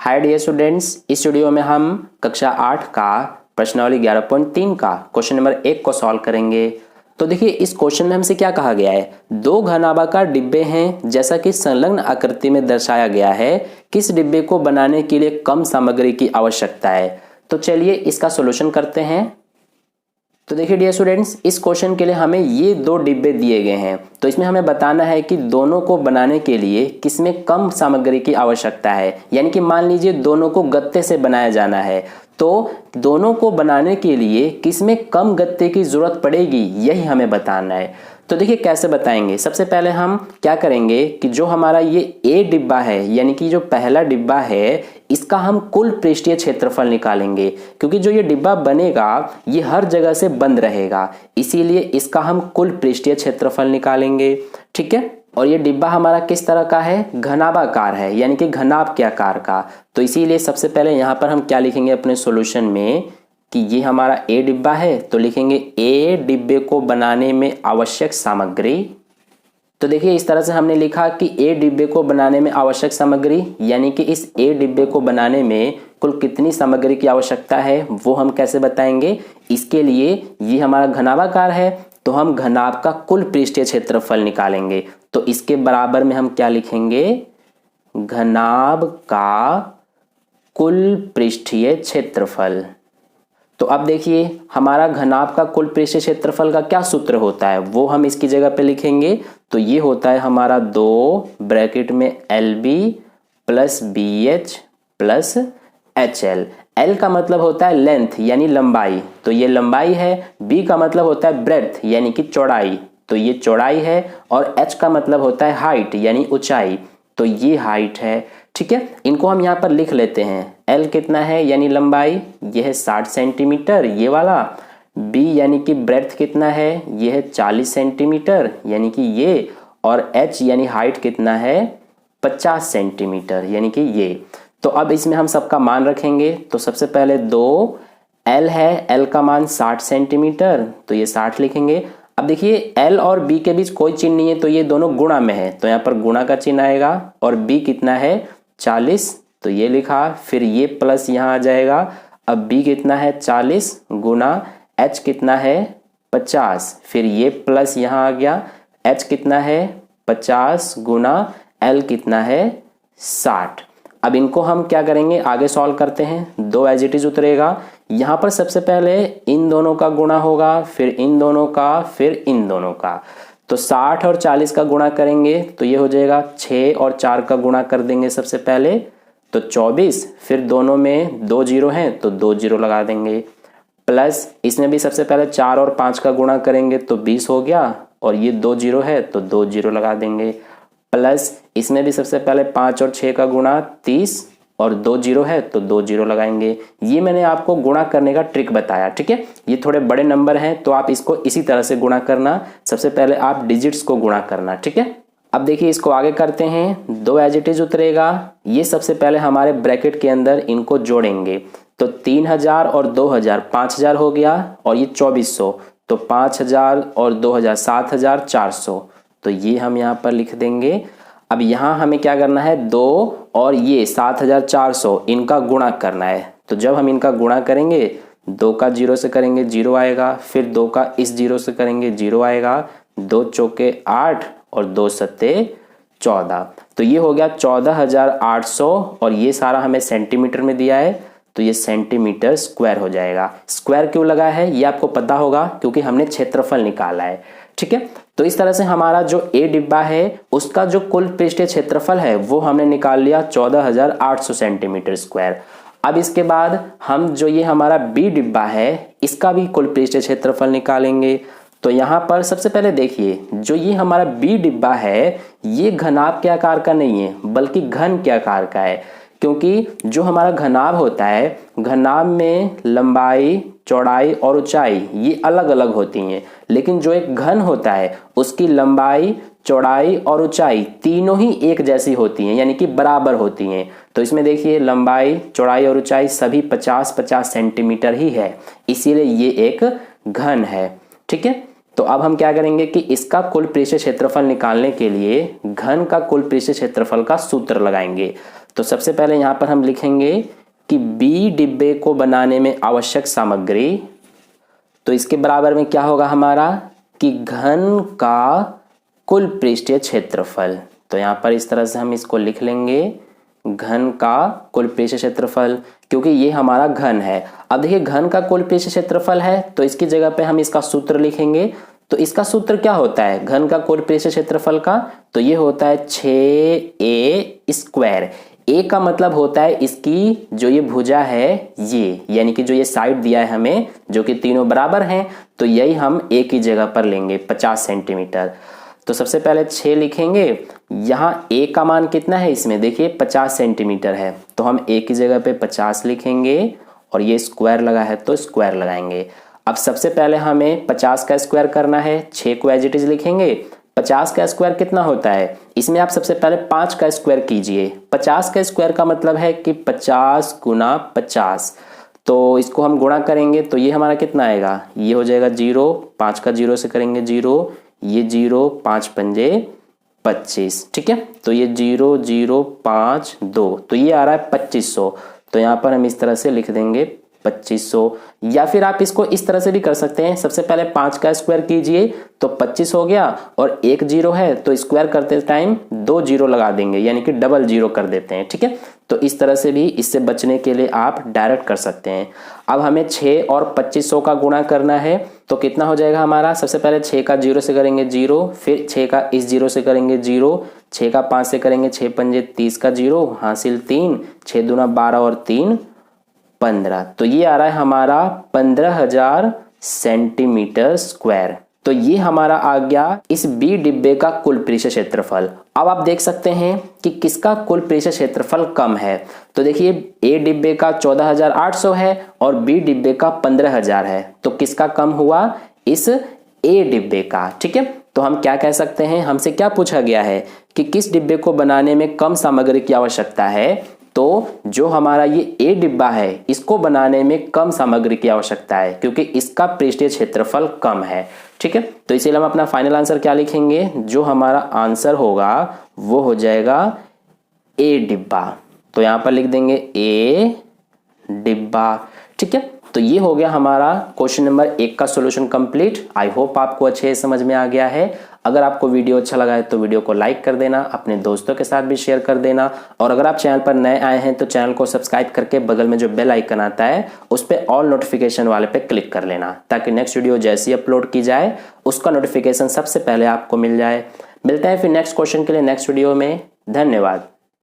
Hi dear students, इस video में हम कक्षा 8 का प्रश्नावली 11.3 का क्वेश्चन नंबर 1 को सॉल्व करेंगे। तो देखिए, इस क्वेश्चन में हमसे क्या कहा गया है, दो घनाभाकार डिब्बे हैं जैसा कि संलग्न आकृति में दर्शाया गया है। किस डिब्बे को बनाने के लिए कम सामग्री की आवश्यकता है। तो चलिए इसका सॉल्यूशन करते हैं। तो देखिए डियर स्टूडेंट्स, इस क्वेश्चन के लिए हमें ये दो डिब्बे दिए गए हैं। तो इसमें हमें बताना है कि दोनों को बनाने के लिए किसमें कम सामग्री की आवश्यकता है। यानी कि मान लीजिए दोनों को गत्ते से बनाया जाना है, तो दोनों को बनाने के लिए किसमें कम गत्ते की जरूरत पड़ेगी, यही हमें बताना है। तो देखिए कैसे बताएंगे। सबसे पहले हम क्या करेंगे कि जो हमारा ये ए डिब्बा है, यानी कि जो पहला डिब्बा है, इसका हम कुल पृष्ठीय क्षेत्रफल निकालेंगे। क्योंकि जो ये डिब्बा बनेगा ये हर जगह से बंद रहेगा, इसीलिए इसका हम कुल पृष्ठीय क्षेत्रफल निकालेंगे। ठीक है, और ये डिब्बा हमारा किस तरह का है, घनाभाकार है, यानी कि घनाभ के आकार का। तो इसीलिए सबसे पहले यहाँ पर हम क्या लिखेंगे अपने सॉल्यूशन में कि ये हमारा ए डिब्बा है, तो लिखेंगे ए डिब्बे को बनाने में आवश्यक सामग्री। तो देखिए इस तरह से हमने लिखा कि ए डिब्बे को बनाने में आवश्यक सामग्री, यानी कि इस ए डिब्बे को बनाने में कुल कितनी सामग्री की आवश्यकता है वो हम कैसे बताएंगे। इसके लिए ये हमारा घनाभाकार है, तो हम घनाभ का कुल पृष्ठीय क्षेत्रफल निकालेंगे। तो इसके बराबर में हम क्या लिखेंगे, घनाभ का कुल पृष्ठीय क्षेत्रफल। तो अब देखिए हमारा घनाभ का कुल पृष्ठीय क्षेत्रफल का क्या सूत्र होता है, वो हम इसकी जगह पे लिखेंगे। तो ये होता है हमारा 2 ब्रैकेट में LB plus BH plus HL। L का मतलब होता है लेंथ यानी लंबाई, तो ये लंबाई है। B का मतलब होता है ब्रेड्थ यानी कि चौड़ाई, तो ये चौड़ाई है। और H का मतलब होता है हाइट यानी ऊंचाई, तो ये हाइट है। ठीक है, इनको हम यहाँ पर लिख लेते हैं। L कितना है यानी लंबाई, ये है 60 सेंटीमीटर ये वाला। B यानी कि ब्रेड्थ कितना है, ये है 40 सेंटीमीटर यानी कि ये। और H यानी हाइट कितना है, 50 सेंटीमीटर यानी कि ये। तो अब इसमें हम सबका मान रखेंगे। तो सबसे पहले 2 L है, L का मान 60 सेंटीमीटर, तो ये 60 लिखेंगे। अब देखिए L और B के बीच कोई चिन्ह नहीं है, तो ये दोनों गुणा में है, तो यहाँ पर गुणा का चिन्ह आएगा। और B कितना है 40, तो ये लिखा, फिर ये प्लस यहाँ आ जाएगा। अब B कितना है 40 गुना H कितना है 50, फिर ये प्लस यहाँ आ गया। H कितना है 50 गुना L कितना है 60। अब इनको हम क्या करेंगे, आगे सॉल्व करते हैं। 2 एज इट इज उतरेगा। यहाँ पर सबसे पहले इन दोनों का गुणा होगा, फिर इन दोनों का, फिर इन दोनों का। तो 60 और 40 का गुणा करेंगे तो ये हो जाएगा 6 और 4 का गुणा कर देंगे सबसे पहले, तो 24। फिर दोनों में 2 जीरो हैं तो 2 जीरो लगा देंगे। प्लस इसमें भी सबसे पहले 4 और 5 का गुणा करेंगे तो 20 हो गया, और ये 2 जीरो है तो 2 जीरो लगा देंगे। प्लस इसमें भी सबसे पहले 5 और 6 का गुणा 30, और 2 जीरो है तो 2 जीरो लगाएंगे। ये मैंने आपको गुणा करने का ट्रिक बताया। ठीक है, ये थोड़े बड़े नंबर हैं तो आप इसको इसी तरह से गुणा करना। सबसे पहले आप डिजिट्स को गुणा करना। ठीक है, अब देखिए इसको आगे करते हैं। 2 एज इट इज उतरेगा। ये सबसे पहले हमारे ब्रैकेट के अंदर इनको जोड़ेंगे, तो 3000 और 2000 5000 हो गया, और ये 2400, तो 5000 और 2000 7400, तो ये हम यहाँ पर लिख देंगे। अब यहाँ हमें क्या करना है, 2 और ये 7400 इनका गुणा करना है। तो जब हम इनका गुणा करेंगे, 2 का 0 से करेंगे 0 आएगा, फिर 2 का इस 0 से करेंगे 0 आएगा। 2 चौके 8 और 2 सत्ते 14, तो ये हो गया 14800। और ये सारा हमें सेंटीमीटर में दिया है, तो ये सेंटीमीटर स्क्वायर हो जाएगा। स्क्वायर क्यों लगा है ये आपको पता होगा, क्योंकि हमने क्षेत्रफल निकाला है। ठीक है, तो इस तरह से हमारा जो ए डिब्बा है उसका जो कुल पृष्ठीय क्षेत्रफल है वो हमने निकाल लिया 14800 सेंटीमीटर स्क्वायर। अब इसके बाद हम जो ये हमारा बी डिब्बा है इसका भी कुल पृष्ठीय क्षेत्रफल निकालेंगे। तो यहाँ पर सबसे पहले देखिए, जो ये हमारा बी डिब्बा है ये घनाभ के आकार का नहीं है बल्कि घन के आकार का है। क्योंकि जो हमारा घनाभ होता है, घनाभ में लंबाई, चौड़ाई और ऊंचाई ये अलग अलग होती हैं, लेकिन जो एक घन होता है उसकी लंबाई, चौड़ाई और ऊंचाई तीनों ही एक जैसी होती हैं, यानी कि बराबर होती हैं। तो इसमें देखिए लंबाई, चौड़ाई और ऊंचाई सभी 50-50 सेंटीमीटर ही है, इसीलिए ये एक घन है। ठीक है, तो अब हम क्या करेंगे कि इसका कुल पृष्ठीय क्षेत्रफल निकालने के लिए घन का कुल पृष्ठीय क्षेत्रफल का सूत्र लगाएंगे। तो सबसे पहले यहाँ पर हम लिखेंगे कि बी डिब्बे को बनाने में आवश्यक सामग्री, तो इसके बराबर में क्या होगा हमारा कि घन का कुल पृष्ठीय क्षेत्रफल। तो यहाँ पर इस तरह से हम इसको लिख लेंगे, घन का कुल पृष्ठीय क्षेत्रफल, क्योंकि ये हमारा घन है। अब देखिए घन का कुल पृष्ठीय क्षेत्रफल है तो इसकी जगह पे हम इसका सूत्र लिखेंगे। तो इसका सूत्र क्या होता है घन का कुल पृष्ठीय क्षेत्रफल का? तो ये होता है 6a²। ए का मतलब होता है इसकी जो ये भुजा है ये, यानी कि जो ये साइड दिया है हमें, जो कि तीनों बराबर हैं, तो यही हम ए की जगह पर लेंगे 50 सेंटीमीटर। तो सबसे पहले 6 लिखेंगे। यहाँ ए का मान कितना है इसमें? देखिए 50 सेंटीमीटर है, तो हम ए की जगह पे 50 लिखेंगे और ये स्क्वायर लगा है तो स्क्वायर लगाएंगे। अब सबसे पहले हमें 50 का स्क्वायर करना है, 6 को एज इट इज लिखेंगे। 50 का स्क्वायर कितना होता है? इसमें आप सबसे पहले 5 का स्क्वायर कीजिए। 50 का स्क्वायर का मतलब है कि 50 गुना 50, तो इसको हम गुणा करेंगे तो ये हमारा कितना आएगा? ये हो जाएगा 0, 5 का 0 से करेंगे 0, ये 0, 5 पंजे 25, ठीक है। तो ये 0 0 5 2, तो ये आ रहा है 2500। तो यहाँ पर हम इस तरह से लिख देंगे 2500, या फिर आप इसको इस तरह से भी कर सकते हैं। सबसे पहले 5 का स्क्वायर कीजिए तो 25 हो गया, और एक 0 है तो स्क्वायर करते टाइम 2 0 लगा देंगे, यानी कि डबल 0 कर देते हैं, ठीक है। तो इस तरह से भी इससे बचने के लिए आप डायरेक्ट कर सकते हैं। अब हमें 6 और 2500 का गुणा करना है, तो कितना हो जाएगा हमारा? सबसे पहले 6 का 0 से करेंगे 0, फिर 6 का इस 0 से करेंगे 0, 6 का 5 से करेंगे 6 पंजे 30 का 0, हासिल 3, 6 दूना 12 और 3 15। तो ये आ रहा है हमारा 15,000 सेंटीमीटर स्क्वायर। तो ये हमारा आ गया इस बी डिब्बे का कुल पृष्ठीय क्षेत्रफल। अब आप देख सकते हैं कि किसका कुल पृष्ठीय क्षेत्रफल कम है। तो देखिए ए डिब्बे का 14,800 है और बी डिब्बे का 15,000 है, तो किसका कम हुआ? इस ए डिब्बे का, ठीक है। तो हम क्या कह सकते हैं, हमसे क्या पूछा गया है कि किस डिब्बे को बनाने में कम सामग्री की आवश्यकता है? तो जो हमारा ये ए डिब्बा है इसको बनाने में कम सामग्री की आवश्यकता है, क्योंकि इसका पृष्ठीय क्षेत्रफल कम है, ठीक है। तो इसीलिए हम अपना फाइनल आंसर क्या लिखेंगे? जो हमारा आंसर होगा वो हो जाएगा ए डिब्बा। तो यहां पर लिख देंगे ए डिब्बा, ठीक है। तो ये हो गया हमारा क्वेश्चन नंबर 1 का सॉल्यूशन कंप्लीट। आई होप आपको अच्छे समझ में आ गया है। अगर आपको वीडियो अच्छा लगा है तो वीडियो को लाइक कर देना, अपने दोस्तों के साथ भी शेयर कर देना, और अगर आप चैनल पर नए आए हैं तो चैनल को सब्सक्राइब करके बगल में जो बेल आइकन आता है उस पर ऑल नोटिफिकेशन वाले पे क्लिक कर लेना, ताकि नेक्स्ट वीडियो जैसी अपलोड की जाए उसका नोटिफिकेशन सबसे पहले आपको मिल जाए। मिलते हैं फिर नेक्स्ट क्वेश्चन के लिए नेक्स्ट वीडियो में। धन्यवाद।